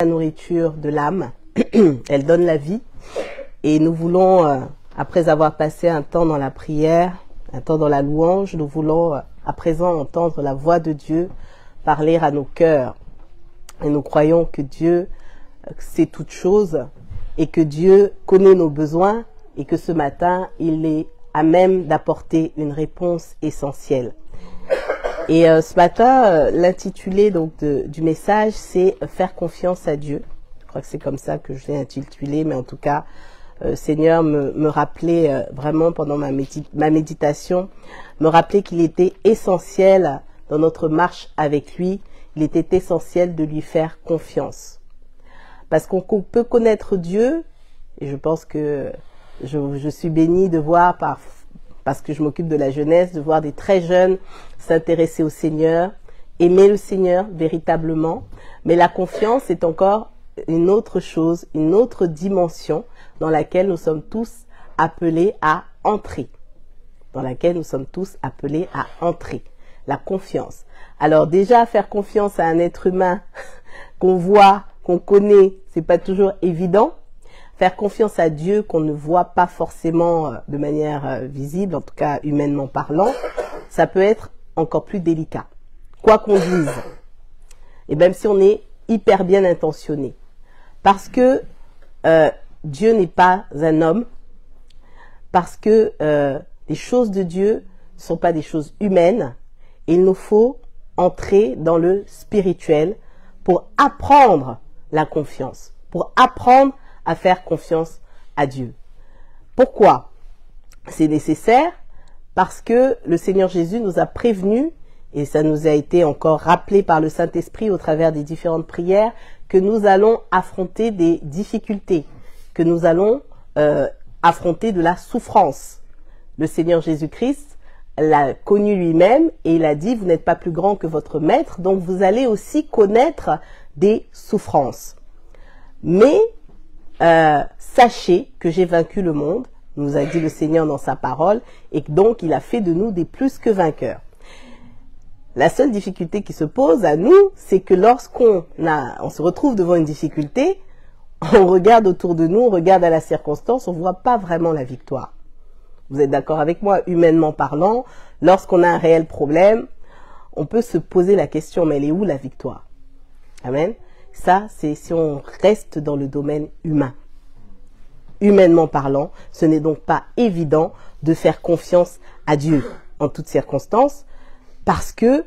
la nourriture de l'âme, elle donne la vie. Et nous voulons, après avoir passé un temps dans la prière, un temps dans la louange, nous voulons à présent entendre la voix de Dieu parler à nos cœurs. Et nous croyons que Dieu sait toutes choses et que Dieu connaît nos besoins et que ce matin, il est à même d'apporter une réponse essentielle. Et ce matin, l'intitulé du message, c'est « Faire confiance à Dieu ». Je crois que c'est comme ça que je l'ai intitulé, mais en tout cas, Seigneur me rappelait vraiment pendant ma méditation, me rappelait qu'il était essentiel dans notre marche avec lui, il était essentiel de lui faire confiance. Parce qu'on peut connaître Dieu, et je pense que je suis bénie de voir, parce que je m'occupe de la jeunesse, de voir des très jeunes s'intéresser au Seigneur, aimer le Seigneur véritablement. Mais la confiance est encore une autre chose, une autre dimension dans laquelle nous sommes tous appelés à entrer. Dans laquelle nous sommes tous appelés à entrer. La confiance. Alors déjà, faire confiance à un être humain qu'on voit, qu'on connaît, c'est pas toujours évident. Faire confiance à Dieu qu'on ne voit pas forcément de manière visible, en tout cas humainement parlant, ça peut être encore plus délicat. Quoi qu'on dise, et même si on est hyper bien intentionné. Parce que Dieu n'est pas un homme, parce que les choses de Dieu ne sont pas des choses humaines, et il nous faut entrer dans le spirituel pour apprendre la confiance, pour apprendre à faire confiance à Dieu. Pourquoi? C'est nécessaire parce que le Seigneur Jésus nous a prévenus, et ça nous a été encore rappelé par le Saint-Esprit au travers des différentes prières, que nous allons affronter des difficultés, que nous allons affronter de la souffrance. Le Seigneur Jésus-Christ l'a connu lui-même et il a dit, vous n'êtes pas plus grand que votre maître, donc vous allez aussi connaître des souffrances. Mais sachez que j'ai vaincu le monde, nous a dit le Seigneur dans sa parole, et donc il a fait de nous des plus que vainqueurs. La seule difficulté qui se pose à nous, c'est que lorsqu'on se retrouve devant une difficulté, on regarde autour de nous, on regarde à la circonstance, on ne voit pas vraiment la victoire. Vous êtes d'accord avec moi? Humainement parlant, lorsqu'on a un réel problème, on peut se poser la question, mais elle est où la victoire? Amen. Ça, c'est si on reste dans le domaine humain. Humainement parlant, ce n'est donc pas évident de faire confiance à Dieu en toutes circonstances, parce que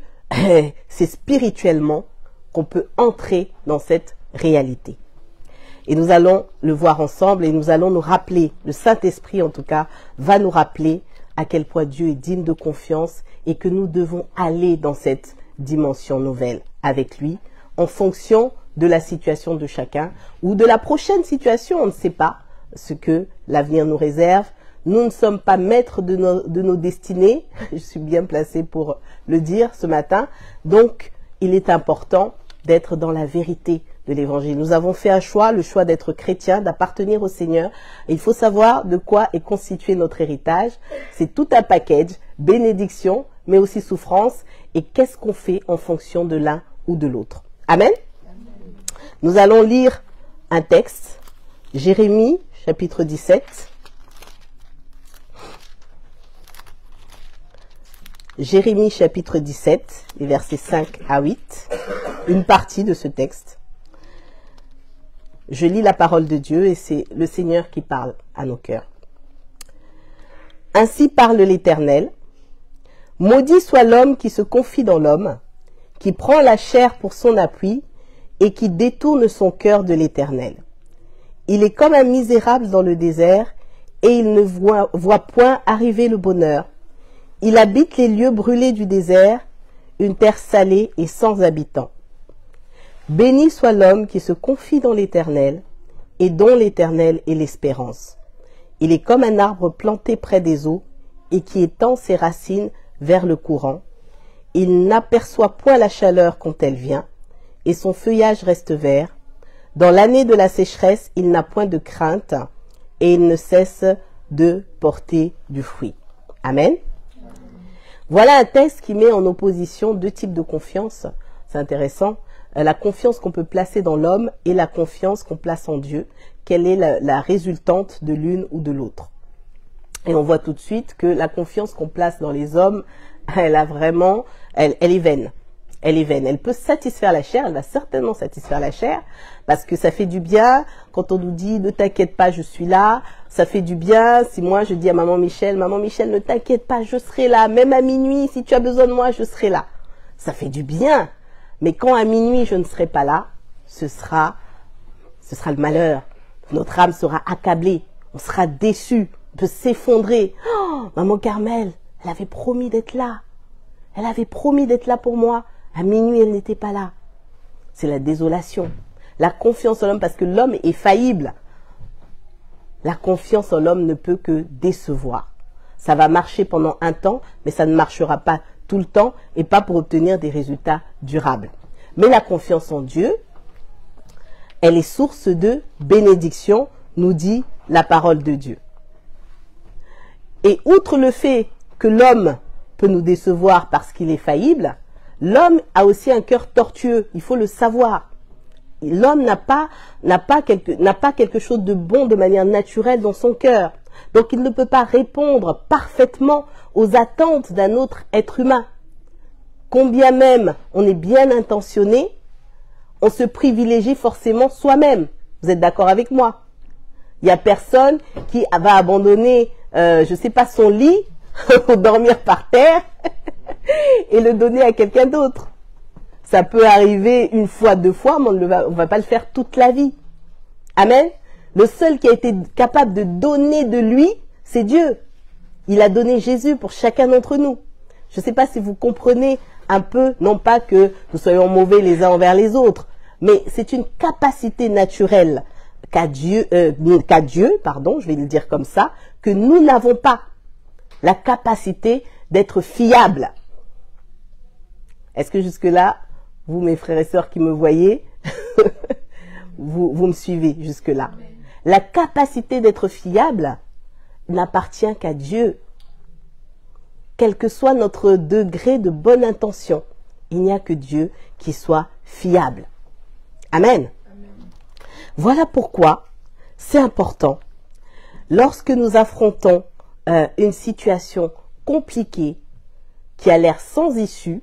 c'est spirituellement qu'on peut entrer dans cette réalité. Et nous allons le voir ensemble et nous allons nous rappeler, le Saint-Esprit en tout cas, va nous rappeler à quel point Dieu est digne de confiance et que nous devons aller dans cette dimension nouvelle avec lui en fonction de la situation de chacun ou de la prochaine situation. On ne sait pas ce que l'avenir nous réserve. Nous ne sommes pas maîtres de nos destinées. Je suis bien placée pour le dire ce matin. Donc, il est important d'être dans la vérité de l'évangile. Nous avons fait un choix, le choix d'être chrétien, d'appartenir au Seigneur. Et il faut savoir de quoi est constitué notre héritage. C'est tout un package, bénédiction, mais aussi souffrance. Et qu'est-ce qu'on fait en fonction de l'un ou de l'autre? Amen. Nous allons lire un texte, Jérémie, chapitre 17. Jérémie, chapitre 17, les versets 5 à 8, une partie de ce texte. Je lis la parole de Dieu et c'est le Seigneur qui parle à nos cœurs. Ainsi parle l'Éternel. Maudit soit l'homme qui se confie dans l'homme, qui prend la chair pour son appui et qui détourne son cœur de l'Éternel. Il est comme un misérable dans le désert et il ne voit point arriver le bonheur. Il habite les lieux brûlés du désert, une terre salée et sans habitants. Béni soit l'homme qui se confie dans l'Éternel et dont l'Éternel est l'espérance. Il est comme un arbre planté près des eaux et qui étend ses racines vers le courant. Il n'aperçoit point la chaleur quand elle vient et son feuillage reste vert. Dans l'année de la sécheresse, il n'a point de crainte et il ne cesse de porter du fruit. Amen. Voilà un texte qui met en opposition deux types de confiance. C'est intéressant. la confiance qu'on peut placer dans l'homme et la confiance qu'on place en Dieu. Quelle est la résultante de l'une ou de l'autre? Et on voit tout de suite que la confiance qu'on place dans les hommes, elle a vraiment, elle est vaine. Elle est vaine. Elle peut satisfaire la chair, elle va certainement satisfaire la chair, parce que ça fait du bien quand on nous dit ne t'inquiète pas, je suis là. Ça fait du bien si moi je dis à maman Michel, ne t'inquiète pas, je serai là. Même à minuit, si tu as besoin de moi, je serai là. Ça fait du bien. Mais quand à minuit je ne serai pas là, ce sera le malheur. Notre âme sera accablée, on sera déçu, on peut s'effondrer. Oh, maman Carmel, elle avait promis d'être là. Elle avait promis d'être là pour moi. À minuit, elle n'était pas là. C'est la désolation. La confiance en l'homme, parce que l'homme est faillible. La confiance en l'homme ne peut que décevoir. Ça va marcher pendant un temps, mais ça ne marchera pas tout le temps et pas pour obtenir des résultats durables. Mais la confiance en Dieu, elle est source de bénédiction, nous dit la parole de Dieu. Et outre le fait que l'homme peut nous décevoir parce qu'il est faillible, l'homme a aussi un cœur tortueux, il faut le savoir. L'homme n'a pas quelque chose de bon de manière naturelle dans son cœur. Donc il ne peut pas répondre parfaitement aux attentes d'un autre être humain. Combien même on est bien intentionné, on se privilégie forcément soi-même. Vous êtes d'accord avec moi? Il n'y a personne qui va abandonner, je ne sais pas, son lit pour dormir par terre et le donner à quelqu'un d'autre. Ça peut arriver une fois, deux fois, mais on ne va pas le faire toute la vie. Amen. Le seul qui a été capable de donner de lui, c'est Dieu. Il a donné Jésus pour chacun d'entre nous. Je ne sais pas si vous comprenez un peu, non pas que nous soyons mauvais les uns envers les autres, mais c'est une capacité naturelle qu'a Dieu, je vais le dire comme ça, que nous n'avons pas. La capacité d'être fiable. Est-ce que jusque-là, vous, mes frères et sœurs qui me voyez, vous me suivez jusque-là? La capacité d'être fiable n'appartient qu'à Dieu. Quel que soit notre degré de bonne intention, il n'y a que Dieu qui soit fiable. Amen. Amen. Voilà pourquoi c'est important, lorsque nous affrontons une situation compliquée qui a l'air sans issue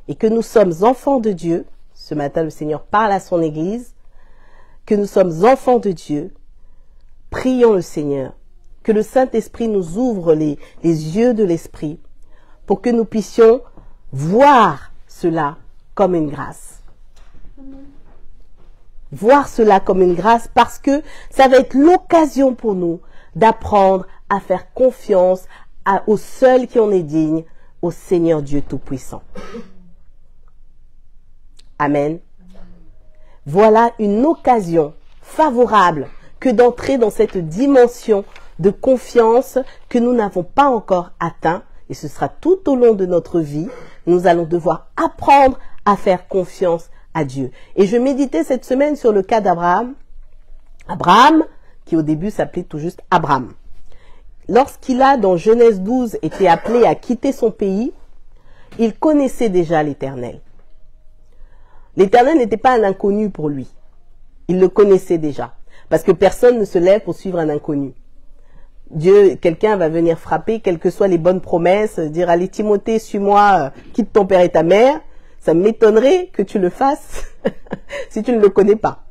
et que nous sommes enfants de Dieu, ce matin le Seigneur parle à son Église, que nous sommes enfants de Dieu, prions le Seigneur, que le Saint-Esprit nous ouvre les yeux de l'Esprit pour que nous puissions voir cela comme une grâce. Voir cela comme une grâce parce que ça va être l'occasion pour nous d'apprendre à faire confiance au seul qui en est digne, au Seigneur Dieu Tout-Puissant. Amen. Voilà une occasion favorable que d'entrer dans cette dimension de confiance que nous n'avons pas encore atteint, et ce sera tout au long de notre vie. Nous allons devoir apprendre à faire confiance à Dieu. Et je méditais cette semaine sur le cas d'Abraham. Abraham, qui au début s'appelait tout juste Abraham. Lorsqu'il a, dans Genèse 12, été appelé à quitter son pays, il connaissait déjà l'Éternel. L'Éternel n'était pas un inconnu pour lui. Il le connaissait déjà. Parce que personne ne se lève pour suivre un inconnu. Dieu, quelqu'un va venir frapper, quelles que soient les bonnes promesses, dire allez Timothée, suis-moi, quitte ton père et ta mère. Ça m'étonnerait que tu le fasses si tu ne le connais pas.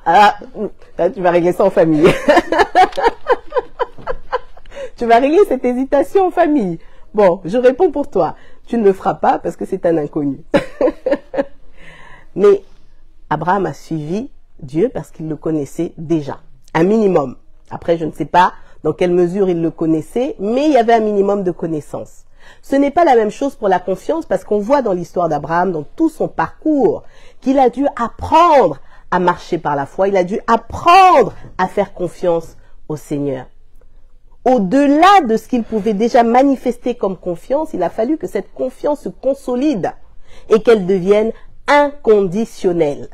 Là, tu vas régler ça en famille. Tu vas régler cette hésitation en famille. Bon, je réponds pour toi. Tu ne le feras pas parce que c'est un inconnu. Mais Abraham a suivi Dieu parce qu'il le connaissait déjà. Un minimum. Après, je ne sais pas dans quelle mesure il le connaissait, mais il y avait un minimum de connaissances. Ce n'est pas la même chose pour la confiance parce qu'on voit dans l'histoire d'Abraham, dans tout son parcours, qu'il a dû apprendre à marcher par la foi. Il a dû apprendre à faire confiance au Seigneur. Au-delà de ce qu'il pouvait déjà manifester comme confiance, il a fallu que cette confiance se consolide et qu'elle devienne inconditionnelle.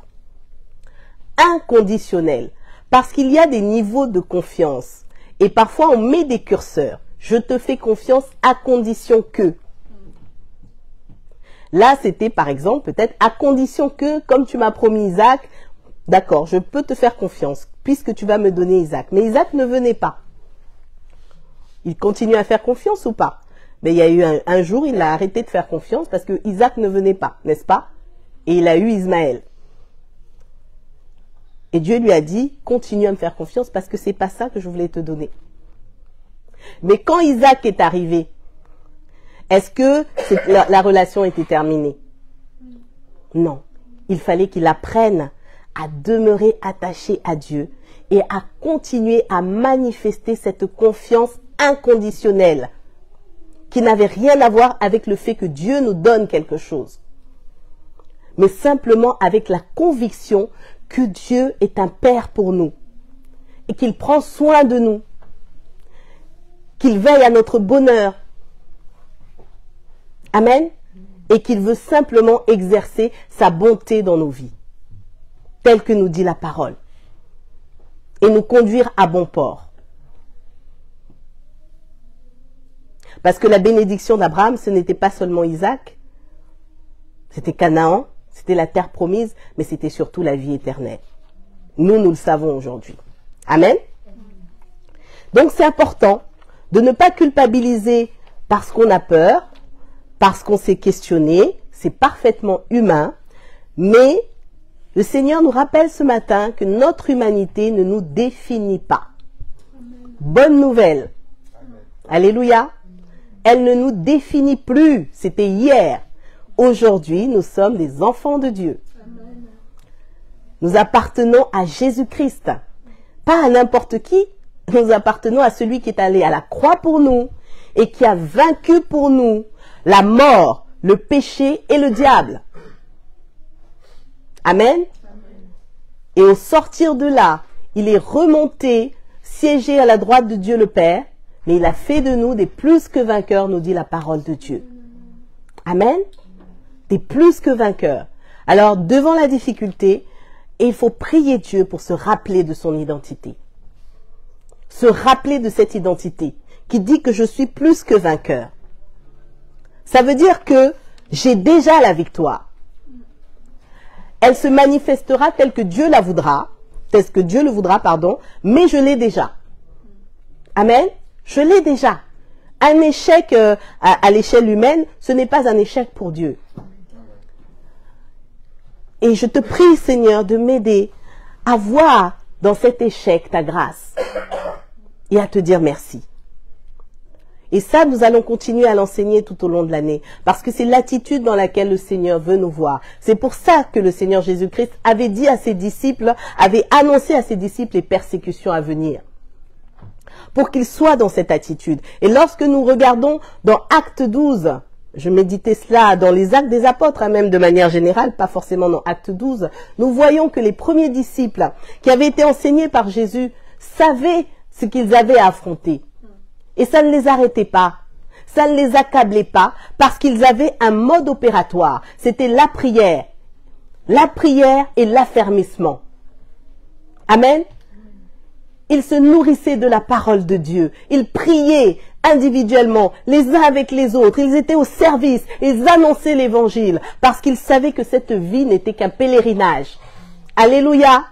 Inconditionnelle. Parce qu'il y a des niveaux de confiance. Et parfois, on met des curseurs. Je te fais confiance à condition que. Là, c'était par exemple peut-être à condition que, comme tu m'as promis Isaac, d'accord, je peux te faire confiance puisque tu vas me donner Isaac. Mais Isaac ne venait pas. Il continue à faire confiance ou pas? Mais il y a eu un jour, il a arrêté de faire confiance parce que Isaac ne venait pas, n'est-ce pas? Et il a eu Ismaël. Et Dieu lui a dit, continue à me faire confiance parce que c'est pas ça que je voulais te donner. Mais quand Isaac est arrivé, est-ce que la relation était terminée? Non. Il fallait qu'il apprenne à demeurer attaché à Dieu et à continuer à manifester cette confiance inconditionnelle qui n'avait rien à voir avec le fait que Dieu nous donne quelque chose, mais simplement avec la conviction que Dieu est un Père pour nous et qu'il prend soin de nous, qu'il veille à notre bonheur. Amen. Et qu'il veut simplement exercer sa bonté dans nos vies, telle que nous dit la parole, et nous conduire à bon port. Parce que la bénédiction d'Abraham, ce n'était pas seulement Isaac, c'était Canaan, c'était la terre promise, mais c'était surtout la vie éternelle. Nous le savons aujourd'hui. Amen. Donc c'est important de ne pas culpabiliser parce qu'on a peur, parce qu'on s'est questionné, c'est parfaitement humain, mais le Seigneur nous rappelle ce matin que notre humanité ne nous définit pas. Bonne nouvelle. Alléluia. Elle ne nous définit plus. C'était hier. Aujourd'hui, nous sommes des enfants de Dieu. Nous appartenons à Jésus-Christ. Pas à n'importe qui. Nous appartenons à celui qui est allé à la croix pour nous et qui a vaincu pour nous la mort, le péché et le diable. Amen. Et au sortir de là, il est remonté, siégé à la droite de Dieu le Père, mais il a fait de nous des plus que vainqueurs, nous dit la parole de Dieu. Amen. Des plus que vainqueurs. Alors, devant la difficulté, il faut prier Dieu pour se rappeler de son identité. Se rappeler de cette identité qui dit que je suis plus que vainqueur. Ça veut dire que j'ai déjà la victoire. Elle se manifestera telle que Dieu la voudra, telle que Dieu le voudra, pardon, mais je l'ai déjà. Amen. Je l'ai déjà. Un échec à l'échelle humaine, ce n'est pas un échec pour Dieu. Et je te prie, Seigneur, de m'aider à voir dans cet échec ta grâce et à te dire merci. Et ça, nous allons continuer à l'enseigner tout au long de l'année, parce que c'est l'attitude dans laquelle le Seigneur veut nous voir. C'est pour ça que le Seigneur Jésus-Christ avait dit à ses disciples, avait annoncé à ses disciples les persécutions à venir, pour qu'ils soient dans cette attitude. Et lorsque nous regardons dans Acte 12, je méditais cela dans les Actes des Apôtres, même de manière générale, pas forcément dans Acte 12, nous voyons que les premiers disciples qui avaient été enseignés par Jésus savaient ce qu'ils avaient à affronter. Et ça ne les arrêtait pas, ça ne les accablait pas, parce qu'ils avaient un mode opératoire. C'était la prière et l'affermissement. Amen. Ils se nourrissaient de la parole de Dieu. Ils priaient individuellement, les uns avec les autres. Ils étaient au service, ils annonçaient l'évangile, parce qu'ils savaient que cette vie n'était qu'un pèlerinage. Alléluia.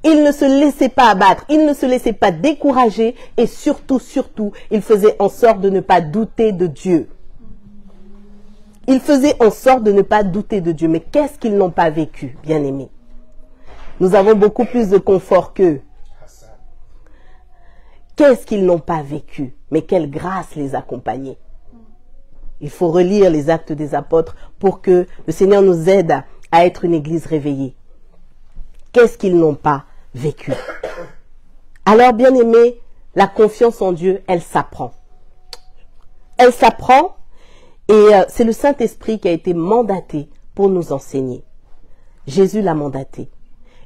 Ils ne se laissaient pas abattre, ils ne se laissaient pas décourager et surtout, ils faisaient en sorte de ne pas douter de Dieu. Ils faisaient en sorte de ne pas douter de Dieu. Mais qu'est-ce qu'ils n'ont pas vécu, bien-aimés? Nous avons beaucoup plus de confort qu'eux. Qu'est-ce qu'ils n'ont pas vécu? Mais quelle grâce les accompagnait. Il faut relire les Actes des Apôtres pour que le Seigneur nous aide à être une église réveillée. Qu'est-ce qu'ils n'ont pas vécu? Alors, bien aimé, la confiance en Dieu, elle s'apprend. Elle s'apprend et c'est le Saint-Esprit qui a été mandaté pour nous enseigner. Jésus l'a mandaté.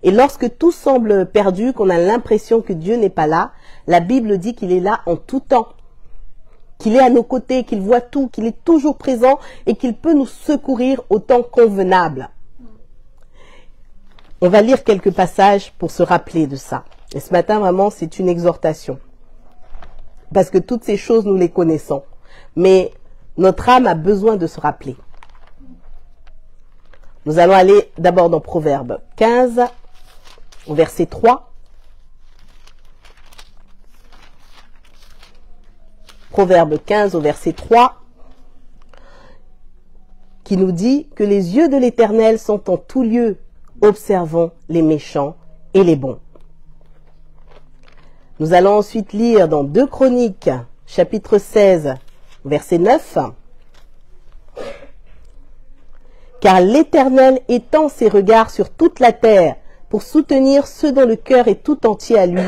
Et lorsque tout semble perdu, qu'on a l'impression que Dieu n'est pas là, la Bible dit qu'il est là en tout temps. Qu'il est à nos côtés, qu'il voit tout, qu'il est toujours présent et qu'il peut nous secourir au temps convenable. On va lire quelques passages pour se rappeler de ça. Et ce matin, vraiment, c'est une exhortation. Parce que toutes ces choses, nous les connaissons. Mais notre âme a besoin de se rappeler. Nous allons aller d'abord dans Proverbe 15, au verset 3. Proverbe 15, au verset 3, qui nous dit que les yeux de l'Éternel sont en tout lieu, observant les méchants et les bons. Nous allons ensuite lire dans 2 Chroniques, chapitre 16, verset 9. Car l'Éternel étend ses regards sur toute la terre pour soutenir ceux dont le cœur est tout entier à lui.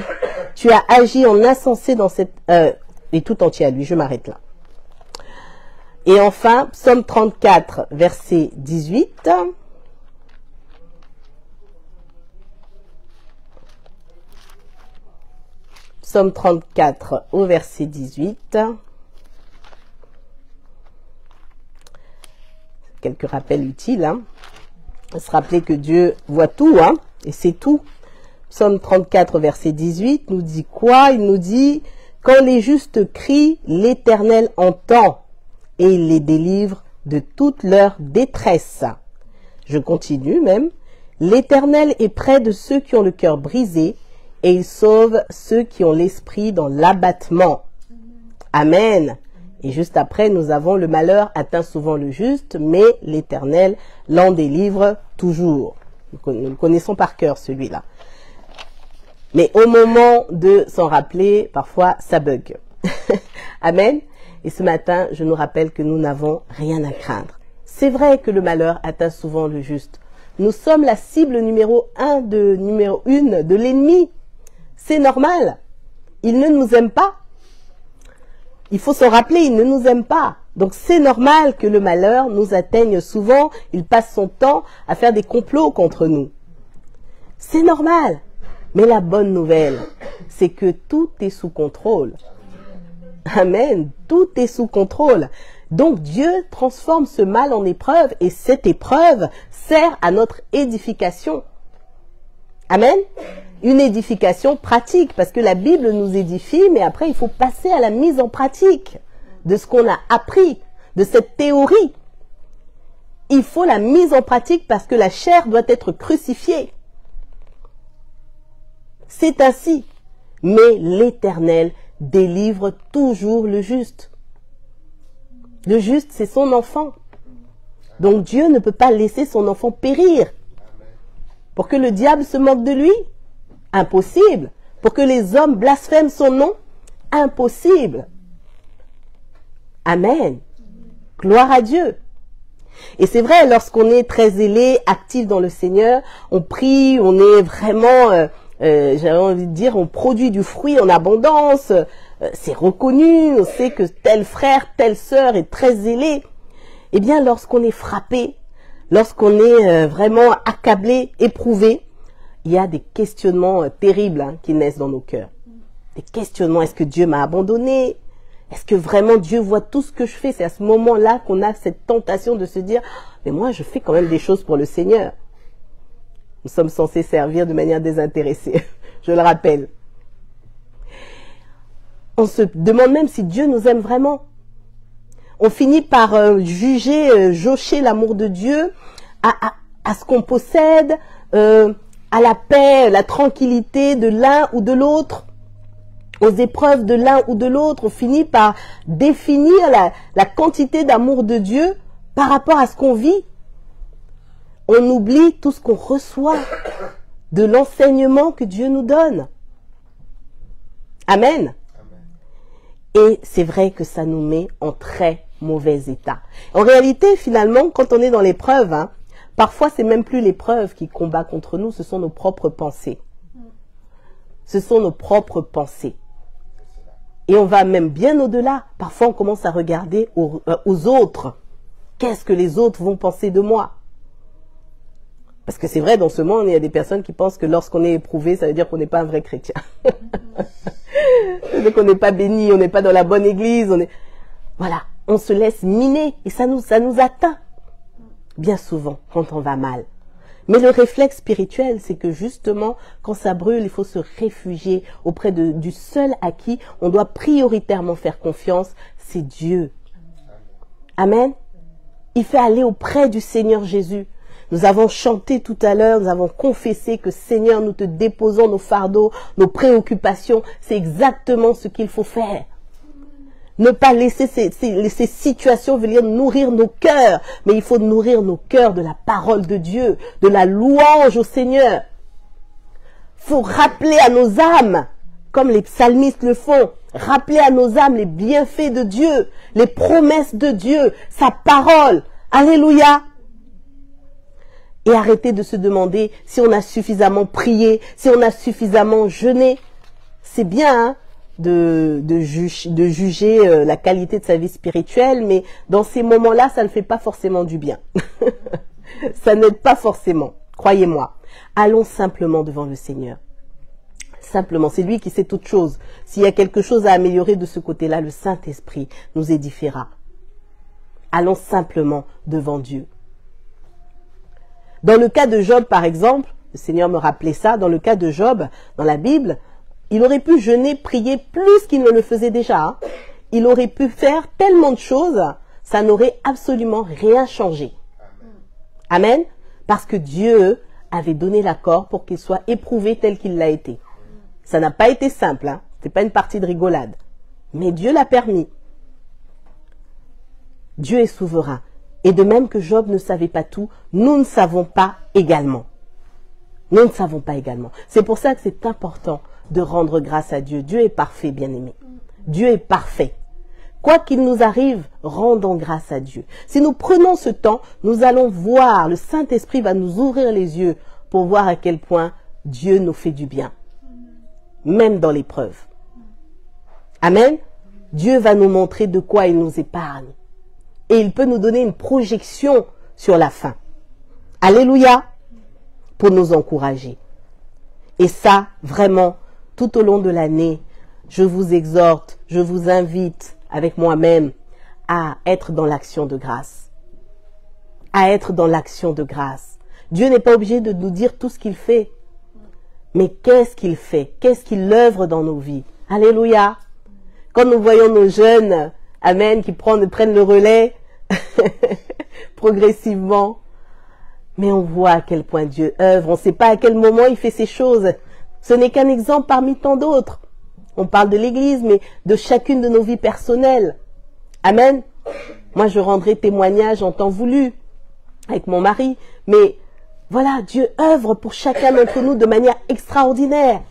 Tu as agi en insensé dans cette... et tout entier à lui, je m'arrête là. Et enfin, Psaume 34, verset 18. Psaume 34 au verset 18. Quelques rappels utiles. Hein. Se rappeler que Dieu voit tout, hein, et c'est tout. Psaume 34 verset 18 nous dit quoi? Il nous dit, quand les justes crient, l'Éternel entend et il les délivre de toute leur détresse. Je continue même. L'Éternel est près de ceux qui ont le cœur brisé et il sauve ceux qui ont l'esprit dans l'abattement. Amen. Et juste après, nous avons le malheur atteint souvent le juste, mais l'Éternel l'en délivre toujours. Nous le connaissons par cœur, celui-là. Mais au moment de s'en rappeler, parfois, ça bug. Amen. Et ce matin, je nous rappelle que nous n'avons rien à craindre. C'est vrai que le malheur atteint souvent le juste. Nous sommes la cible numéro 1 de l'ennemi. C'est normal. Il ne nous aime pas. Il faut s'en rappeler, il ne nous aime pas. Donc c'est normal que le malheur nous atteigne souvent. Il passe son temps à faire des complots contre nous. C'est normal. Mais la bonne nouvelle, c'est que tout est sous contrôle. Amen. Tout est sous contrôle. Donc Dieu transforme ce mal en épreuve et cette épreuve sert à notre édification. Amen. Une édification pratique parce que la Bible nous édifie, mais après il faut passer à la mise en pratique de ce qu'on a appris, de cette théorie. Il faut la mise en pratique parce que la chair doit être crucifiée. C'est ainsi. Mais l'Éternel délivre toujours le juste. Le juste, c'est son enfant. Donc Dieu ne peut pas laisser son enfant périr. Pour que le diable se moque de lui? Impossible. Pour que les hommes blasphèment son nom? Impossible. Amen. Gloire à Dieu. Et c'est vrai, lorsqu'on est très zélé, actif dans le Seigneur, on prie, on est vraiment, j'avais envie de dire, on produit du fruit en abondance, c'est reconnu, on sait que tel frère, telle sœur est très zélé. Eh bien, lorsqu'on est frappé, lorsqu'on est vraiment accablé, éprouvé, il y a des questionnements terribles qui naissent dans nos cœurs. Des questionnements, est-ce que Dieu m'a abandonné? Est-ce que vraiment Dieu voit tout ce que je fais? C'est à ce moment-là qu'on a cette tentation de se dire, mais moi je fais quand même des choses pour le Seigneur. Nous sommes censés servir de manière désintéressée, je le rappelle. On se demande même si Dieu nous aime vraiment. On finit par juger, jaucher l'amour de Dieu à ce qu'on possède, à la paix, la tranquillité de l'un ou de l'autre, aux épreuves de l'un ou de l'autre. On finit par définir la quantité d'amour de Dieu par rapport à ce qu'on vit. On oublie tout ce qu'on reçoit de l'enseignement que Dieu nous donne. Amen. Et c'est vrai que ça nous met en très mauvais état. En réalité, finalement, quand on est dans l'épreuve, parfois c'est même plus l'épreuve qui combat contre nous, ce sont nos propres pensées. Ce sont nos propres pensées. Et on va même bien au-delà. Parfois on commence à regarder aux autres. Qu'est-ce que les autres vont penser de moi? Parce que c'est vrai, dans ce monde, il y a des personnes qui pensent que lorsqu'on est éprouvé, ça veut dire qu'on n'est pas un vrai chrétien. C'est-à-dire qu'on n'est pas béni, on n'est pas dans la bonne église. Voilà, on se laisse miner et ça nous atteint. Bien souvent, quand on va mal. Mais le réflexe spirituel, c'est que justement, quand ça brûle, il faut se réfugier auprès du seul à qui on doit prioritairement faire confiance, c'est Dieu. Amen. Il fait aller auprès du Seigneur Jésus. Nous avons chanté tout à l'heure, nous avons confessé que Seigneur, nous te déposons nos fardeaux, nos préoccupations. C'est exactement ce qu'il faut faire. Ne pas laisser ces situations venir nourrir nos cœurs, mais il faut nourrir nos cœurs de la parole de Dieu, de la louange au Seigneur. Il faut rappeler à nos âmes, comme les psalmistes le font, rappeler à nos âmes les bienfaits de Dieu, les promesses de Dieu, sa parole. Alléluia. Et arrêter de se demander si on a suffisamment prié, si on a suffisamment jeûné. C'est bien, hein, de juger la qualité de sa vie spirituelle, mais dans ces moments-là, ça ne fait pas forcément du bien. Ça n'aide pas forcément, croyez-moi. Allons simplement devant le Seigneur. Simplement, c'est lui qui sait toute chose. S'il y a quelque chose à améliorer de ce côté-là, le Saint-Esprit nous édifiera. Allons simplement devant Dieu. Dans le cas de Job, par exemple, le Seigneur me rappelait ça, dans le cas de Job, dans la Bible, il aurait pu jeûner, prier plus qu'il ne le faisait déjà. Hein. Il aurait pu faire tellement de choses, ça n'aurait absolument rien changé. Amen. Parce que Dieu avait donné l'accord pour qu'il soit éprouvé tel qu'il l'a été. Ça n'a pas été simple, hein. C'est pas une partie de rigolade. Mais Dieu l'a permis. Dieu est souverain. Et de même que Job ne savait pas tout, nous ne savons pas également. Nous ne savons pas également. C'est pour ça que c'est important de rendre grâce à Dieu. Dieu est parfait, bien-aimé. Dieu est parfait. Quoi qu'il nous arrive, rendons grâce à Dieu. Si nous prenons ce temps, nous allons voir, le Saint-Esprit va nous ouvrir les yeux pour voir à quel point Dieu nous fait du bien. Même dans l'épreuve. Amen. Dieu va nous montrer de quoi il nous épargne. Et il peut nous donner une projection sur la fin. Alléluia. Pour nous encourager. Et ça, vraiment, tout au long de l'année, je vous exhorte, je vous invite avec moi-même à être dans l'action de grâce. À être dans l'action de grâce. Dieu n'est pas obligé de nous dire tout ce qu'il fait. Mais qu'est-ce qu'il fait? Qu'est-ce qu'il œuvre dans nos vies? Alléluia. Quand nous voyons nos jeunes, amen, qui prennent le relais progressivement, mais on voit à quel point Dieu œuvre. On ne sait pas à quel moment il fait ces choses. Ce n'est qu'un exemple parmi tant d'autres. On parle de l'Église, mais de chacune de nos vies personnelles. Amen. Moi, je rendrai témoignage en temps voulu avec mon mari. Mais voilà, Dieu œuvre pour chacun d'entre nous de manière extraordinaire.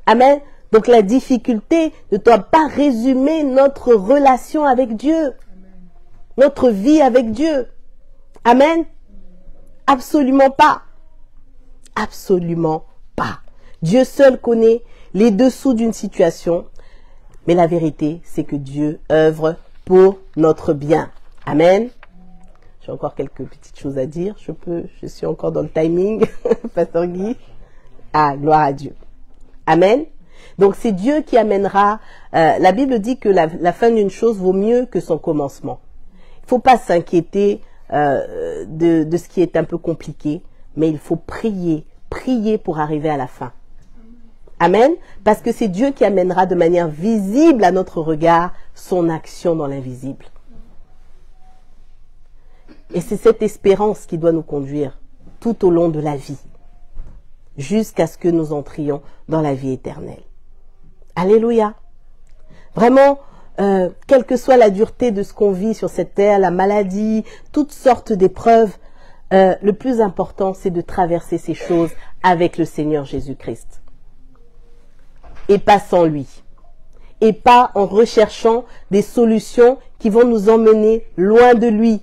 Amen. Donc la difficulté ne doit pas résumer notre relation avec Dieu. Notre vie avec Dieu. Amen. Absolument pas. Absolument pas. Dieu seul connaît les dessous d'une situation. Mais la vérité, c'est que Dieu œuvre pour notre bien. Amen. J'ai encore quelques petites choses à dire. Je suis encore dans le timing, Pasteur Guy. Ah, gloire à Dieu. Amen. Donc c'est Dieu qui amènera. La Bible dit que la fin d'une chose vaut mieux que son commencement. Il ne faut pas s'inquiéter de ce qui est un peu compliqué, mais il faut prier pour arriver à la fin. Amen. Parce que c'est Dieu qui amènera de manière visible à notre regard son action dans l'invisible. Et c'est cette espérance qui doit nous conduire tout au long de la vie, jusqu'à ce que nous entrions dans la vie éternelle. Alléluia. Vraiment, quelle que soit la dureté de ce qu'on vit sur cette terre, la maladie, toutes sortes d'épreuves, le plus important, c'est de traverser ces choses avec le Seigneur Jésus-Christ. Et pas sans lui. Et pas en recherchant des solutions qui vont nous emmener loin de lui.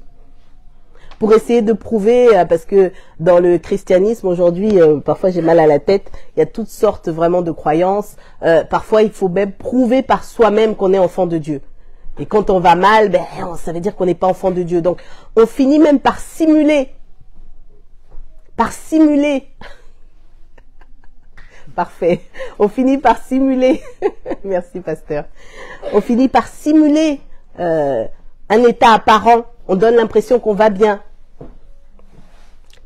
Pour essayer de prouver, parce que dans le christianisme aujourd'hui, parfois j'ai mal à la tête, il y a toutes sortes vraiment de croyances. Parfois il faut même prouver par soi-même qu'on est enfant de Dieu. Et quand on va mal, ça veut dire qu'on n'est pas enfant de Dieu. Donc on finit même par simuler. Par simuler. Parfait. On finit par simuler. Merci pasteur. On finit par simuler un état apparent. On donne l'impression qu'on va bien.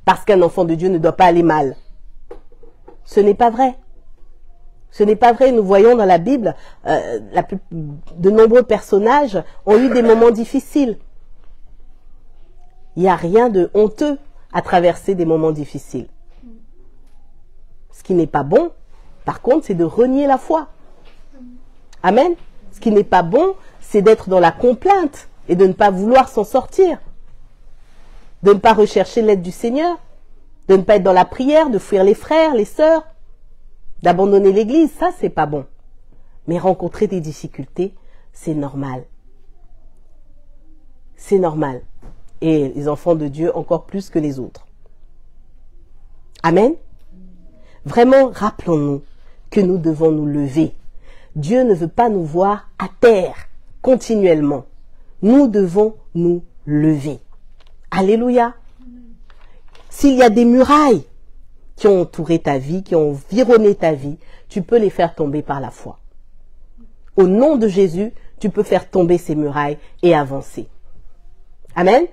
Parce qu'un enfant de Dieu ne doit pas aller mal. Ce n'est pas vrai. Ce n'est pas vrai. Nous voyons dans la Bible, de nombreux personnages ont eu des moments difficiles. Il n'y a rien de honteux à traverser des moments difficiles. Ce qui n'est pas bon, par contre, c'est de renier la foi. Amen. Ce qui n'est pas bon, c'est d'être dans la complainte et de ne pas vouloir s'en sortir. De ne pas rechercher l'aide du Seigneur. De ne pas être dans la prière, de fuir les frères, les sœurs. D'abandonner l'église, ça, c'est pas bon. Mais rencontrer des difficultés, c'est normal. C'est normal. Et les enfants de Dieu encore plus que les autres. Amen. Vraiment, rappelons-nous que nous devons nous lever. Dieu ne veut pas nous voir à terre continuellement. Nous devons nous lever. Alléluia. S'il y a des murailles qui ont entouré ta vie, qui ont environné ta vie, tu peux les faire tomber par la foi. Au nom de Jésus, tu peux faire tomber ces murailles et avancer. Amen.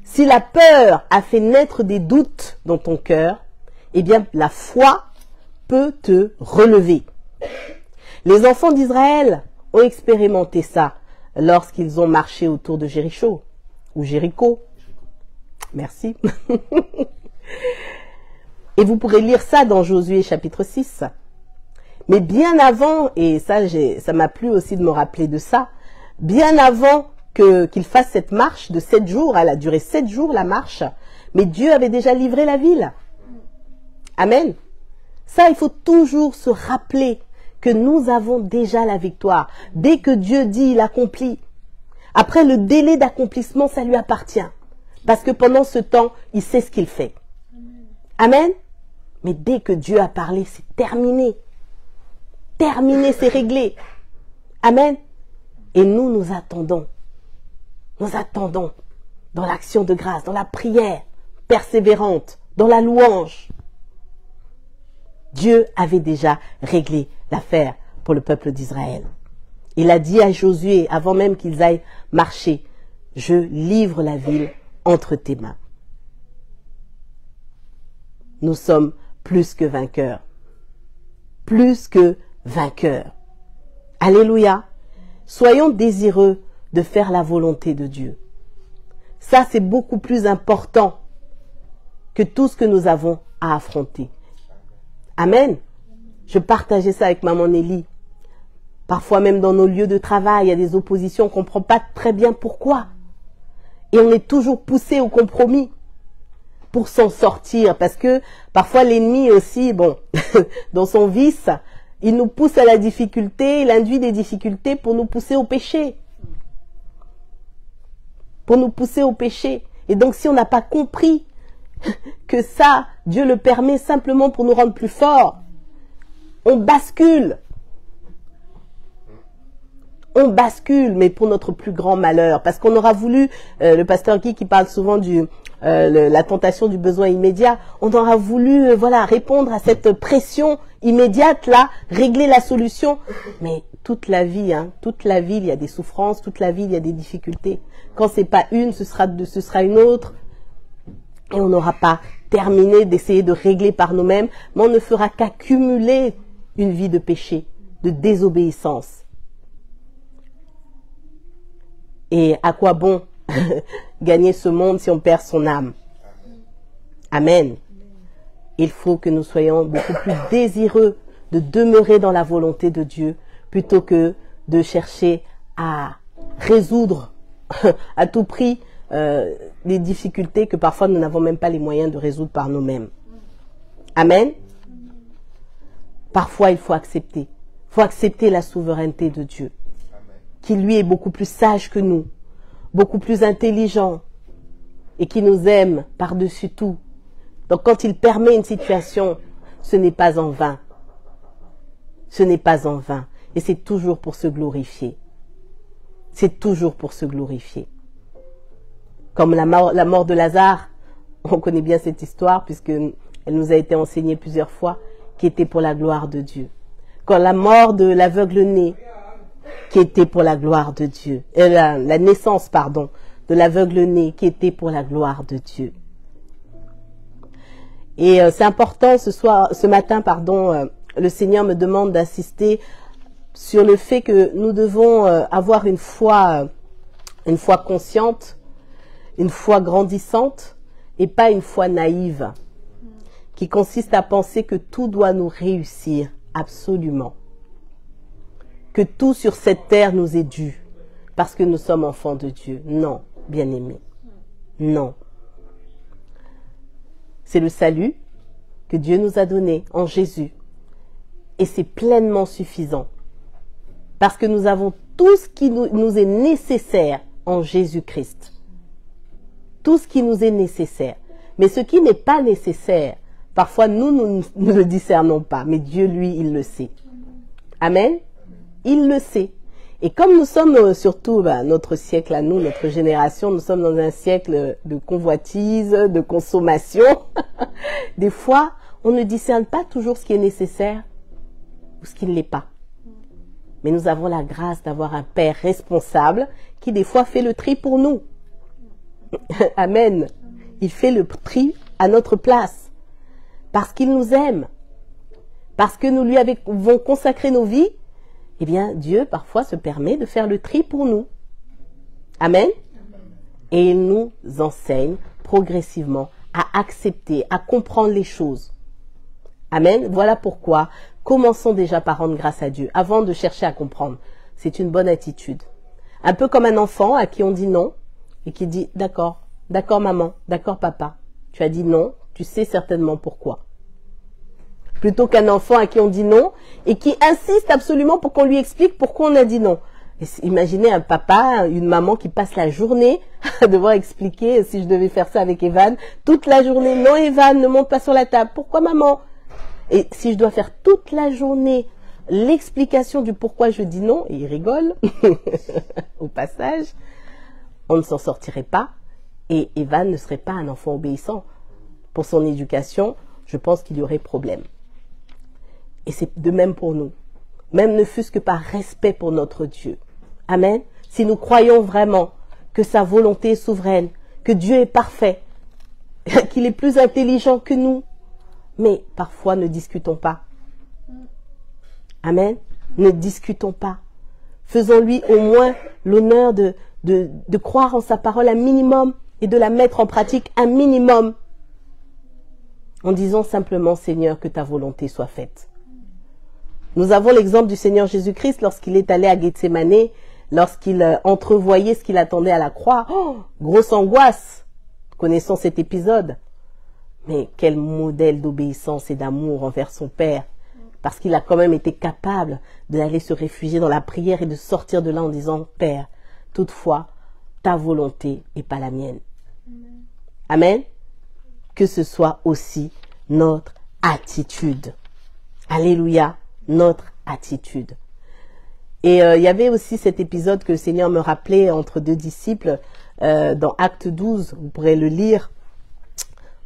Si la peur a fait naître des doutes dans ton cœur, eh bien, la foi peut te relever. Les enfants d'Israël ont expérimenté ça lorsqu'ils ont marché autour de Jéricho ou Jéricho. Merci. Et vous pourrez lire ça dans Josué chapitre 6. Mais bien avant, et ça m'a plu aussi de me rappeler de ça, bien avant qu'ils fassent cette marche de 7 jours, elle a duré 7 jours la marche, mais Dieu avait déjà livré la ville. Amen. Ça, il faut toujours se rappeler que nous avons déjà la victoire. Dès que Dieu dit, il accomplit. Après, le délai d'accomplissement, ça lui appartient. Parce que pendant ce temps, il sait ce qu'il fait. Amen. Mais dès que Dieu a parlé, c'est terminé. Terminé, c'est réglé. Amen. Et nous attendons. Nous attendons dans l'action de grâce, dans la prière persévérante, dans la louange. Dieu avait déjà réglé l'affaire pour le peuple d'Israël. Il a dit à Josué, avant même qu'ils aillent marcher, « Je livre la ville entre tes mains. » Nous sommes plus que vainqueurs. Plus que vainqueurs. Alléluia. Soyons désireux de faire la volonté de Dieu. Ça, c'est beaucoup plus important que tout ce que nous avons à affronter. Amen. Je partageais ça avec maman Nelly. Parfois même dans nos lieux de travail, il y a des oppositions, on ne comprend pas très bien pourquoi. Et on est toujours poussé au compromis pour s'en sortir. Parce que parfois l'ennemi aussi, bon, dans son vice, il nous pousse à la difficulté, il induit des difficultés pour nous pousser au péché. Pour nous pousser au péché. Et donc si on n'a pas compris que ça, Dieu le permet simplement pour nous rendre plus forts, on bascule. On bascule, mais pour notre plus grand malheur. Parce qu'on aura voulu, le pasteur Guy qui parle souvent de la tentation du besoin immédiat, on aura voulu répondre à cette pression immédiate là, régler la solution. Mais toute la vie, il y a des souffrances, toute la vie, il y a des difficultés. Quand c'est pas une, ce sera une autre. Et on n'aura pas terminé d'essayer de régler par nous-mêmes, mais on ne fera qu'accumuler une vie de péché, de désobéissance. Et à quoi bon gagner ce monde si on perd son âme? Amen. Il faut que nous soyons beaucoup plus désireux de demeurer dans la volonté de Dieu plutôt que de chercher à résoudre à tout prix les difficultés que parfois nous n'avons même pas les moyens de résoudre par nous-mêmes. Amen. Parfois, il faut accepter. Il faut accepter la souveraineté de Dieu, qui lui est beaucoup plus sage que nous, beaucoup plus intelligent et qui nous aime par-dessus tout. Donc quand il permet une situation, ce n'est pas en vain. Ce n'est pas en vain. Et c'est toujours pour se glorifier. C'est toujours pour se glorifier. Comme la mort de Lazare, on connaît bien cette histoire puisqu'elle nous a été enseignée plusieurs fois, qui était pour la gloire de Dieu. Quand la mort de l'aveugle-né, qui était pour la gloire de Dieu. La naissance, de l'aveugle-né, qui était pour la gloire de Dieu. Et c'est important ce matin, le Seigneur me demande d'insister sur le fait que nous devons avoir une foi consciente, une foi grandissante, et pas une foi naïve qui consiste à penser que tout doit nous réussir absolument. Que tout sur cette terre nous est dû parce que nous sommes enfants de Dieu. Non, bien-aimés. Non. C'est le salut que Dieu nous a donné en Jésus. Et c'est pleinement suffisant. Parce que nous avons tout ce qui nous est nécessaire en Jésus-Christ. Tout ce qui nous est nécessaire. Mais ce qui n'est pas nécessaire, parfois nous ne le discernons pas. Mais Dieu, lui, il le sait. Amen. Il le sait. Et comme nous sommes surtout, notre siècle à nous, notre génération, nous sommes dans un siècle de convoitise, de consommation. Des fois, on ne discerne pas toujours ce qui est nécessaire ou ce qui ne l'est pas. Mais nous avons la grâce d'avoir un Père responsable qui des fois fait le tri pour nous. Amen. Il fait le tri à notre place. Parce qu'il nous aime. Parce que nous lui avons consacré nos vies. Eh bien, Dieu, parfois, se permet de faire le tri pour nous. Amen. Et il nous enseigne progressivement à accepter, à comprendre les choses. Amen. Voilà pourquoi, commençons déjà par rendre grâce à Dieu, avant de chercher à comprendre. C'est une bonne attitude. Un peu comme un enfant à qui on dit non, et qui dit, d'accord, d'accord maman, d'accord papa. Tu as dit non, tu sais certainement pourquoi. Plutôt qu'un enfant à qui on dit non et qui insiste absolument pour qu'on lui explique pourquoi on a dit non. Et imaginez un papa, une maman qui passe la journée à devoir expliquer, si je devais faire ça avec Evan, toute la journée, non Evan, ne monte pas sur la table, pourquoi maman? Et si je dois faire toute la journée l'explication du pourquoi je dis non, et il rigole au passage, on ne s'en sortirait pas et Evan ne serait pas un enfant obéissant. Pour son éducation, je pense qu'il y aurait problème. Et c'est de même pour nous. Même ne fût-ce que par respect pour notre Dieu. Amen. Si nous croyons vraiment que sa volonté est souveraine, que Dieu est parfait, qu'il est plus intelligent que nous, mais parfois ne discutons pas. Amen. Ne discutons pas. Faisons-lui au moins l'honneur de croire en sa parole un minimum et de la mettre en pratique un minimum. En disant simplement, Seigneur, que ta volonté soit faite. Nous avons l'exemple du Seigneur Jésus-Christ lorsqu'il est allé à Gethsémanée, lorsqu'il entrevoyait ce qu'il attendait à la croix. Oh, grosse angoisse. Connaissons cet épisode. Mais quel modèle d'obéissance et d'amour envers son Père. Parce qu'il a quand même été capable d'aller se réfugier dans la prière et de sortir de là en disant, Père, toutefois, ta volonté et pas la mienne. Amen. Que ce soit aussi notre attitude. Alléluia. Notre attitude. Et il y avait aussi cet épisode que le Seigneur me rappelait entre deux disciples dans Acte 12, vous pourrez le lire,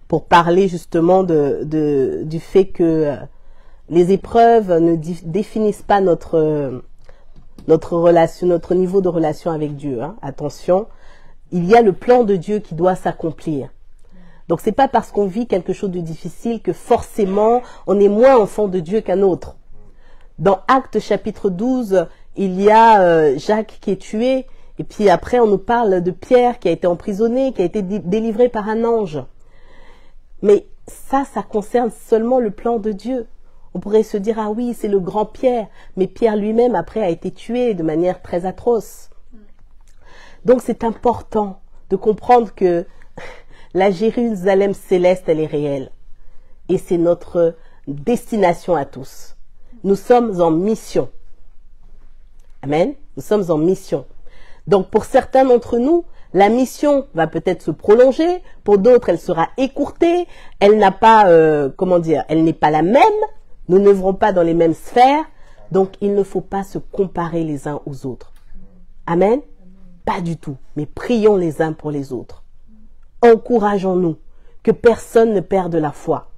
pour parler justement du fait que les épreuves ne définissent pas notre relation, notre niveau de relation avec Dieu. Hein. Attention, il y a le plan de Dieu qui doit s'accomplir. Donc c'est pas parce qu'on vit quelque chose de difficile que forcément on est moins enfant de Dieu qu'un autre. Dans Actes chapitre 12, il y a Jacques qui est tué, et puis après on nous parle de Pierre qui a été emprisonné, qui a été délivré par un ange. Mais ça concerne seulement le plan de Dieu. On pourrait se dire, ah oui, c'est le grand Pierre, mais Pierre lui-même après a été tué de manière très atroce. Donc c'est important de comprendre que la Jérusalem céleste, elle est réelle. Et c'est notre destination à tous. Nous sommes en mission. Amen. Nous sommes en mission. Donc pour certains d'entre nous, la mission va peut-être se prolonger. Pour d'autres, elle sera écourtée. Elle n'a pas, elle n'est pas la même. Nous n'œuvrons pas dans les mêmes sphères. Donc il ne faut pas se comparer les uns aux autres. Amen. Pas du tout. Mais prions les uns pour les autres. Encourageons-nous. Que personne ne perde la foi.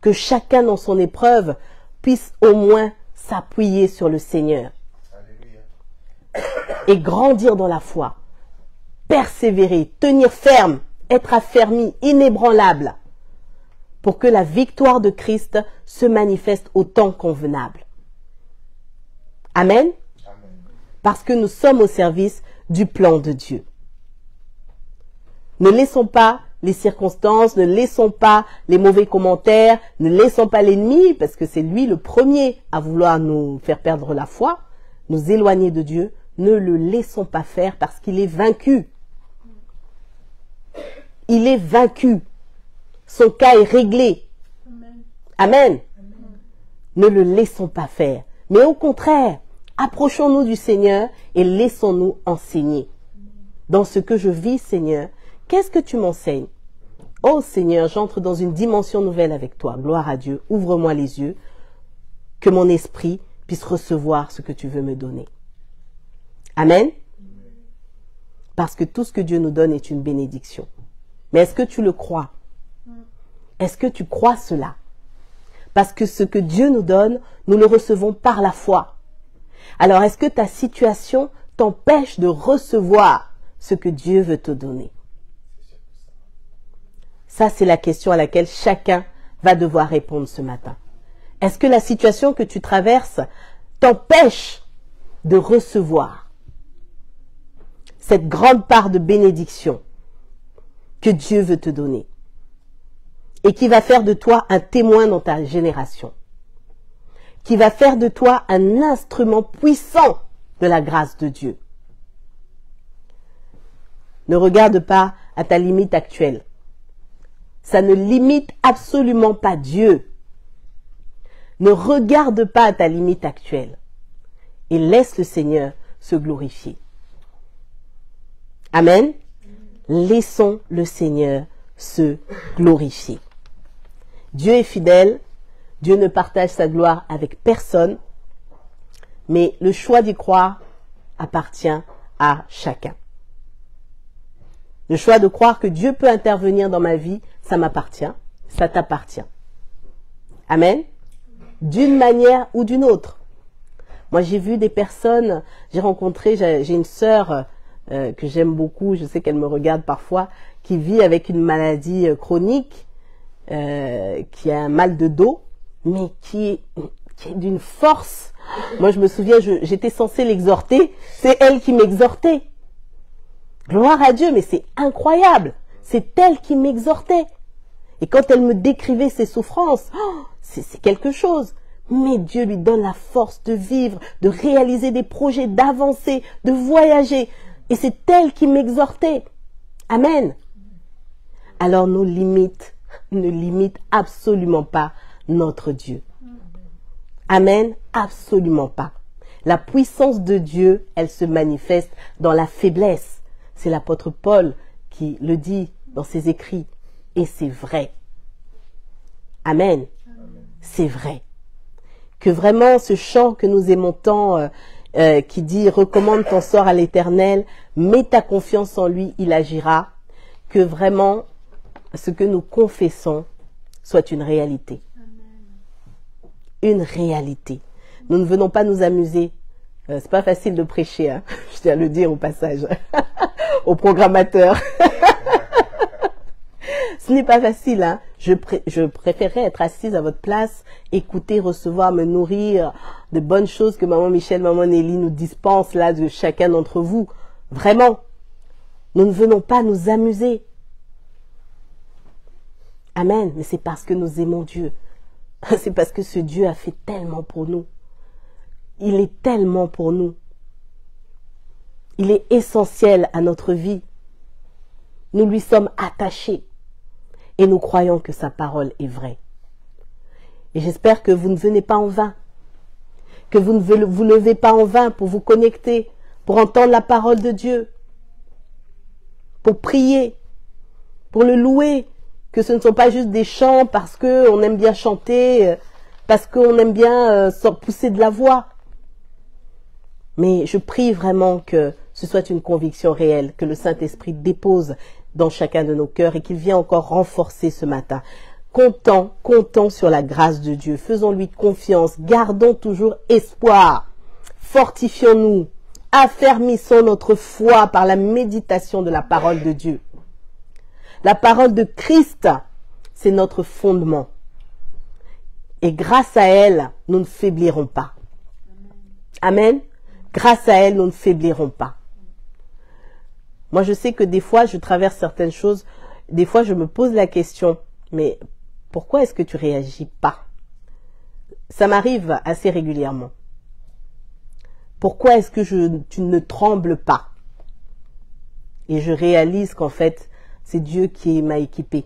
Que chacun dans son épreuve puisse au moins s'appuyer sur le Seigneur. Alléluia. Et grandir dans la foi. Persévérer, tenir ferme, être affermi, inébranlable, pour que la victoire de Christ se manifeste au temps convenable. Amen. Amen. Parce que nous sommes au service du plan de Dieu. Ne laissons pas les circonstances, ne laissons pas les mauvais commentaires, ne laissons pas l'ennemi, parce que c'est lui le premier à vouloir nous faire perdre la foi, nous éloigner de Dieu. Ne le laissons pas faire parce qu'il est vaincu. Il est vaincu. Son cas est réglé. Amen. Ne le laissons pas faire. Mais au contraire, approchons-nous du Seigneur et laissons-nous enseigner. Dans ce que je vis, Seigneur, qu'est-ce que tu m'enseignes? Oh Seigneur, j'entre dans une dimension nouvelle avec toi. Gloire à Dieu. Ouvre-moi les yeux, que mon esprit puisse recevoir ce que tu veux me donner. Amen. Parce que tout ce que Dieu nous donne est une bénédiction. Mais est-ce que tu le crois? Est-ce que tu crois cela? Parce que ce que Dieu nous donne, nous le recevons par la foi. Alors, est-ce que ta situation t'empêche de recevoir ce que Dieu veut te donner? Ça, c'est la question à laquelle chacun va devoir répondre ce matin. Est-ce que la situation que tu traverses t'empêche de recevoir cette grande part de bénédiction que Dieu veut te donner et qui va faire de toi un témoin dans ta génération, qui va faire de toi un instrument puissant de la grâce de Dieu? Ne regarde pas à ta limite actuelle. Ça ne limite absolument pas Dieu. Ne regarde pas à ta limite actuelle et laisse le Seigneur se glorifier. Amen. Laissons le Seigneur se glorifier. Dieu est fidèle. Dieu ne partage sa gloire avec personne. Mais le choix d'y croire appartient à chacun. Le choix de croire que Dieu peut intervenir dans ma vie, ça m'appartient, ça t'appartient. Amen. D'une manière ou d'une autre. Moi, j'ai vu des personnes, j'ai rencontré, j'ai une sœur que j'aime beaucoup, je sais qu'elle me regarde parfois, qui vit avec une maladie chronique, qui a un mal de dos, mais qui est d'une force. Moi, je me souviens, j'étais censée l'exhorter, c'est elle qui m'exhortait. Gloire à Dieu, mais c'est incroyable. C'est elle qui m'exhortait. Et quand elle me décrivait ses souffrances, c'est quelque chose. Mais Dieu lui donne la force de vivre, de réaliser des projets, d'avancer, de voyager. Et c'est elle qui m'exhortait. Amen. Alors nos limites ne limitent absolument pas notre Dieu. Amen. Absolument pas. La puissance de Dieu, elle se manifeste dans la faiblesse. C'est l'apôtre Paul qui le dit dans ses écrits. Et c'est vrai. Amen. C'est vrai. Que vraiment ce chant que nous aimons tant, qui dit « Recommande ton sort à l'Éternel, mets ta confiance en lui, il agira », que vraiment ce que nous confessons soit une réalité. Une réalité. Nous ne venons pas nous amuser. C'est pas facile de prêcher, hein. Je tiens à le dire au passage, au programmateur. Ce n'est pas facile, hein. Je préférerais être assise à votre place, écouter, recevoir, me nourrir de bonnes choses que maman Michel, maman Nelly nous dispensent là de chacun d'entre vous. Vraiment. Nous ne venons pas nous amuser. Amen. Mais c'est parce que nous aimons Dieu. C'est parce que ce Dieu a fait tellement pour nous. Il est tellement pour nous. Il est essentiel à notre vie. Nous lui sommes attachés. Et nous croyons que sa parole est vraie. Et j'espère que vous ne venez pas en vain. Que vous ne vous levez pas en vain pour vous connecter, pour entendre la parole de Dieu. Pour prier, pour le louer. Que ce ne sont pas juste des chants parce qu'on aime bien chanter, parce qu'on aime bien pousser de la voix. Mais je prie vraiment que ce soit une conviction réelle, que le Saint-Esprit dépose dans chacun de nos cœurs et qu'il vienne encore renforcer ce matin. Comptons sur la grâce de Dieu. Faisons-lui confiance. Gardons toujours espoir. Fortifions-nous. Affermissons notre foi par la méditation de la parole de Dieu. La parole de Christ, c'est notre fondement. Et grâce à elle, nous ne faiblirons pas. Amen. Grâce à elle, nous ne faiblirons pas. Moi, je sais que des fois, je traverse certaines choses. des fois, je me pose la question, mais pourquoi est-ce que tu réagis pas? Ça m'arrive assez régulièrement. Pourquoi est-ce que tu ne trembles pas? Et je réalise qu'en fait, c'est Dieu qui m'a équipé.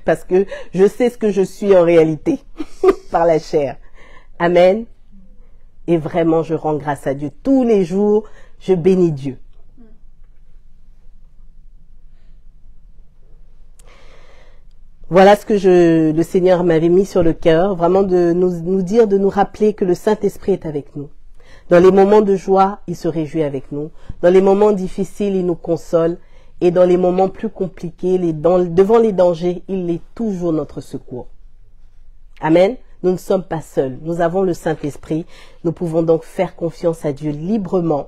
Parce que je sais ce que je suis en réalité, par la chair. Amen. Et vraiment, je rends grâce à Dieu. Tous les jours, je bénis Dieu. Voilà ce que le Seigneur m'avait mis sur le cœur, vraiment de nous dire, de nous rappeler que le Saint-Esprit est avec nous. Dans les moments de joie, il se réjouit avec nous. Dans les moments difficiles, il nous console. Et dans les moments plus compliqués, devant les dangers, il est toujours notre secours. Amen. Nous ne sommes pas seuls. Nous avons le Saint-Esprit. Nous pouvons donc faire confiance à Dieu librement.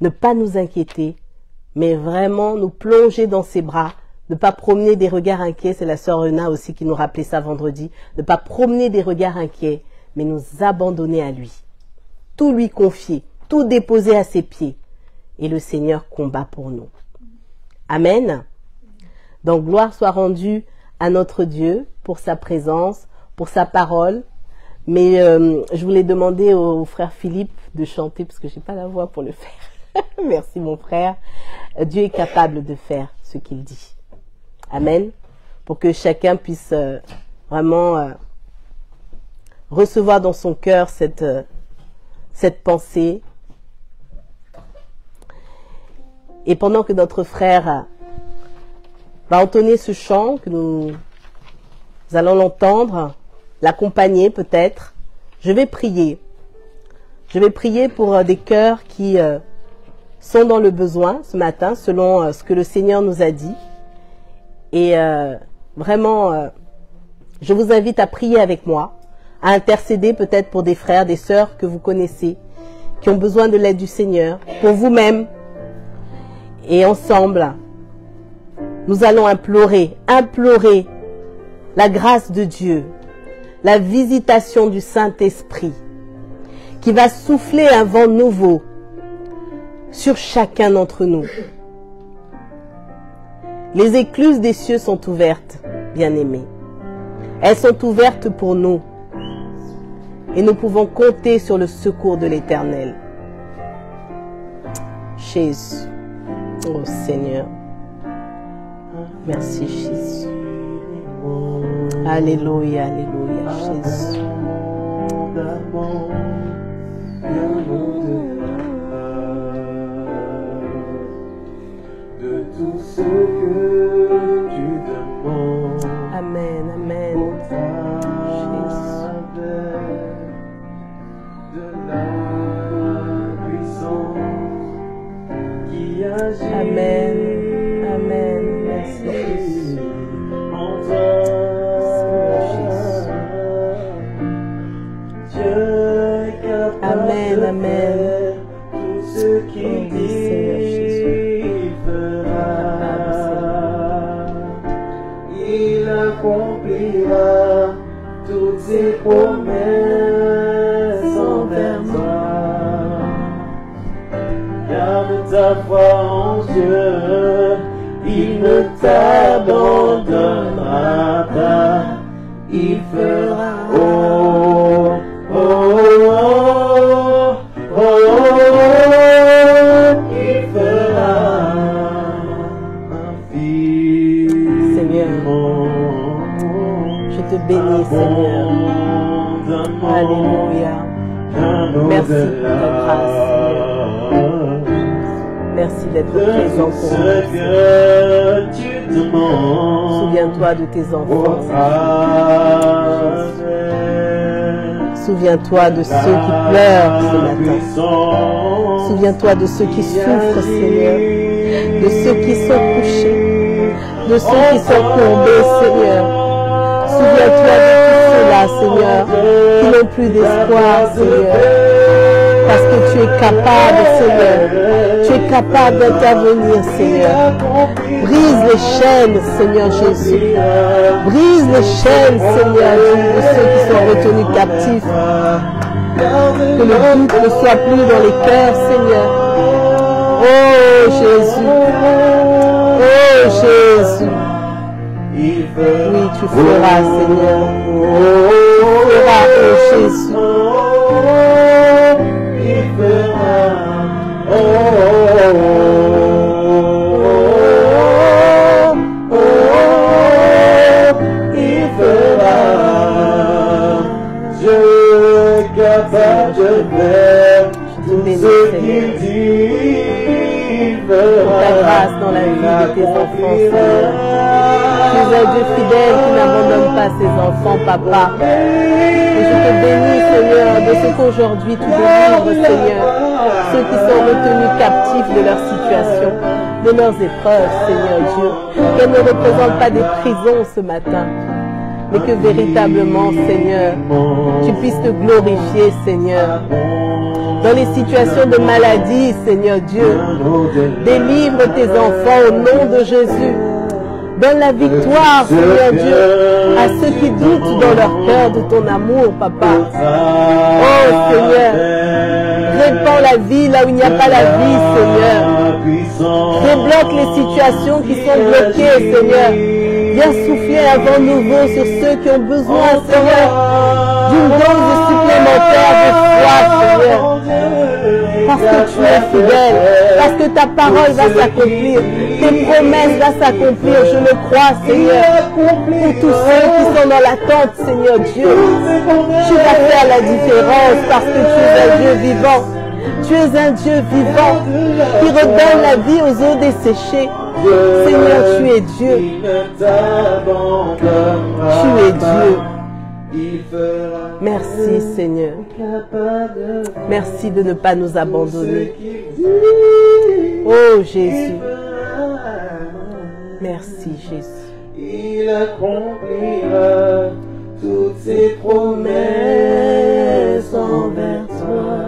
Ne pas nous inquiéter, mais vraiment nous plonger dans ses bras. Ne pas promener des regards inquiets. C'est la sœur Rena aussi qui nous rappelait ça vendredi. Ne pas promener des regards inquiets, mais nous abandonner à lui. Tout lui confier, tout déposer à ses pieds. Et le Seigneur combat pour nous. Amen. Donc, gloire soit rendue à notre Dieu pour sa présence, pour sa parole. Mais je voulais demander au frère Philippe de chanter parce que j'ai pas la voix pour le faire. Merci mon frère. Dieu est capable de faire ce qu'il dit. Amen. Pour que chacun puisse vraiment recevoir dans son cœur cette pensée. Et pendant que notre frère va entonner ce chant, que nous allons l'entendre, l'accompagner peut-être, je vais prier. Je vais prier pour des cœurs qui sont dans le besoin ce matin, selon ce que le Seigneur nous a dit. Et vraiment, je vous invite à prier avec moi, à intercéder peut-être pour des frères, des sœurs que vous connaissez, qui ont besoin de l'aide du Seigneur, pour vous-même. Et ensemble, nous allons implorer la grâce de Dieu, la visitation du Saint-Esprit, qui va souffler un vent nouveau sur chacun d'entre nous. Les écluses des cieux sont ouvertes, bien-aimés. Elles sont ouvertes pour nous. Et nous pouvons compter sur le secours de l'Éternel. Jésus. Oh Seigneur. Merci Jésus. Alléluia, alléluia Jésus. De tout ce que tu demandes. Amen, amen. Jésus. De la puissance qui agit. Amen, amen. Merci Jésus. En toi, Dieu est capable. Amen, amen. Tout ce qu'il dit fera. Il accomplira toutes ses promesses envers toi. Garde ta foi en Dieu, il ne t'abandonnera pas, il fera. Oh, oh, oh, oh, oh, il fera Seigneur, je te bénis Seigneur. Alléluia. Merci pour ta grâce Seigneur. Merci d'être présent pour nous. Souviens-toi de tes enfants. Souviens-toi de ceux qui pleurent ce matin. Souviens-toi de ceux qui souffrent, Seigneur. De ceux qui sont couchés. De ceux qui sont courbés, Seigneur. Souviens-toi de tous ceux-là, Seigneur, qui n'ont plus d'espoir, Seigneur. Parce que tu es capable, Seigneur. Tu es capable d'intervenir, Seigneur. Brise les chaînes, Seigneur Jésus. Brise les chaînes, Seigneur, de ceux qui sont retenus captifs. Que le doute ne soit plus dans les cœurs, Seigneur. Oh Jésus. Oh Jésus. Il fera. Oui, tu feras, Seigneur. Tu feras, oh Jésus. Il fera. Il fera. Dieu est capable de faire tout ce qu'il dit. Ta grâce dans la vie de tes enfants, Seigneur. Tu es un Dieu fidèle qui n'abandonne pas ses enfants, Papa. Et je te bénis, Seigneur, de ce qu'aujourd'hui tu délivres, Seigneur, ceux qui sont retenus captifs de leur situation, de leurs épreuves, Seigneur Dieu. Qu'elles ne représentent pas des prisons ce matin, mais que véritablement, Seigneur, tu puisses te glorifier, Seigneur. Dans les situations de maladie, Seigneur Dieu, délivre tes enfants au nom de Jésus. Donne la victoire, Seigneur Dieu, à ceux qui doutent dans leur cœur de ton amour, Papa. Oh Seigneur, répands la vie là où il n'y a pas la vie, Seigneur. Débloque les situations qui sont bloquées, Seigneur. Viens souffler un vent nouveau sur ceux qui ont besoin, Seigneur, d'une dose supplémentaire de foi, Seigneur. Parce que tu es fidèle, parce que ta parole va s'accomplir, tes promesses vont s'accomplir, je le crois, Seigneur. Pour tous ceux qui sont dans l'attente, Seigneur Dieu, tu vas faire la différence parce que tu es un Dieu vivant. Tu es un Dieu vivant qui redonne la vie aux eaux desséchées. Seigneur, tu es Dieu. Tu es Dieu. Merci, Seigneur. Merci de ne pas nous abandonner. Oh, Jésus. Merci, Jésus. Il accomplira toutes ses promesses envers toi.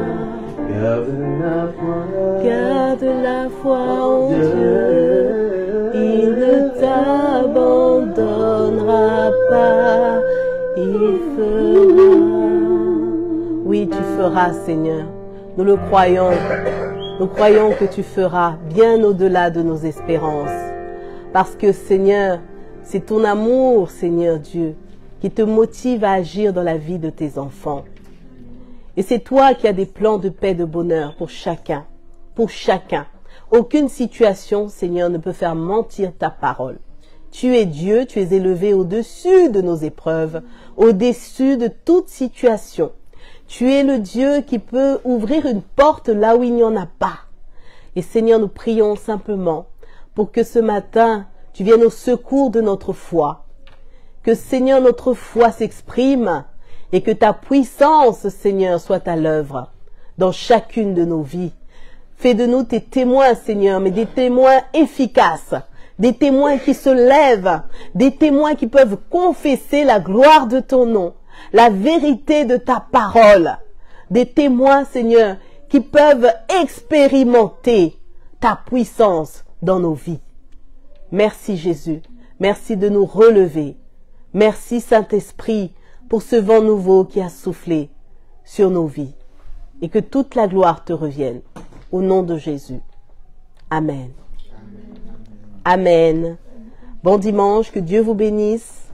Garde la foi en Dieu. Il ne t'abandonnera pas. Il fera. Oui, tu feras, Seigneur. Nous le croyons. Nous croyons que tu feras bien au-delà de nos espérances. Parce que, Seigneur, c'est ton amour, Seigneur Dieu, qui te motive à agir dans la vie de tes enfants. Et c'est toi qui as des plans de paix, de bonheur pour chacun. Pour chacun. Aucune situation, Seigneur, ne peut faire mentir ta parole. Tu es Dieu, tu es élevé au-dessus de nos épreuves, au-dessus de toute situation. Tu es le Dieu qui peut ouvrir une porte là où il n'y en a pas. Et Seigneur, nous prions simplement pour que ce matin, tu viennes au secours de notre foi. Que Seigneur, notre foi s'exprime et que ta puissance, Seigneur, soit à l'œuvre dans chacune de nos vies. Fais de nous tes témoins, Seigneur, mais des témoins efficaces, des témoins qui se lèvent, des témoins qui peuvent confesser la gloire de ton nom, la vérité de ta parole, des témoins, Seigneur, qui peuvent expérimenter ta puissance dans nos vies. Merci Jésus, merci de nous relever. Merci Saint-Esprit pour ce vent nouveau qui a soufflé sur nos vies et que toute la gloire te revienne. Au nom de Jésus. Amen. Amen. Bon dimanche, que Dieu vous bénisse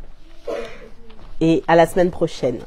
et à la semaine prochaine.